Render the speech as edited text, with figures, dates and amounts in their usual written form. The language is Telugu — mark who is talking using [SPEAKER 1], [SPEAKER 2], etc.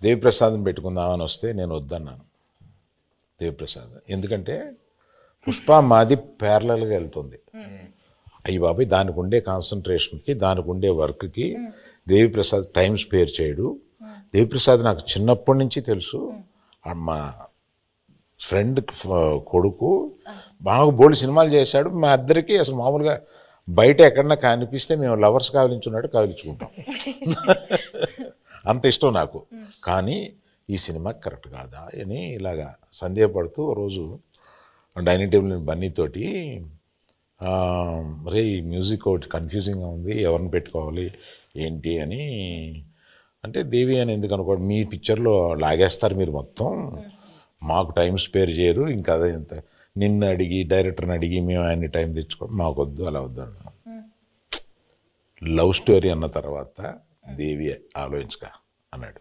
[SPEAKER 1] దేవిప్రసాద్ని పెట్టుకుందామని వస్తే నేను వద్దన్నాను. దేవిప్రసాద్ ఎందుకంటే పుష్ప మాది ప్యారలల్గా వెళ్తుంది. అయ్యి బాబాయ్ దానికి ఉండే కాన్సన్ట్రేషన్కి దానికి ఉండే వర్క్కి దేవిప్రసాద్ టైం స్పేర్ చేయడు. దేవిప్రసాద్ నాకు చిన్నప్పటి నుంచి తెలుసు. మా ఫ్రెండ్ కొడుకు బాగా బోల్డ్ సినిమాలు చేశాడు. మా ఇద్దరికి అసలు మామూలుగా బయట ఎక్కడన్నా కనిపిస్తే మేము లవర్స్ కావలించున్నట్టు కావలించుకుంటాం. అంత ఇష్టం నాకు. కానీ ఈ సినిమా కరెక్ట్ కాదా అని ఇలాగా సందేహపడుతూ రోజు డైనింగ్ టేబుల్ బన్నీతోటి రే ఈ మ్యూజిక్ ఒకటి కన్ఫ్యూజింగ్గా ఉంది, ఎవరిని పెట్టుకోవాలి ఏంటి అని అంటే దేవి అని ఎందుకు అనుకోండి, మీ పిక్చర్లో లాగేస్తారు మీరు మొత్తం, మాకు టైం స్పేర్ చేయరు, ఇంకా అదే ఇంత నిన్ను అడిగి డైరెక్టర్ని అడిగి మేము ఆయన్ని టైం తెచ్చుకోండి, మాకు వద్దు అలా వద్దు అన్నాం. లవ్ స్టోరీ అన్న తర్వాత దేవి ఆలోచించక అన్నాడు.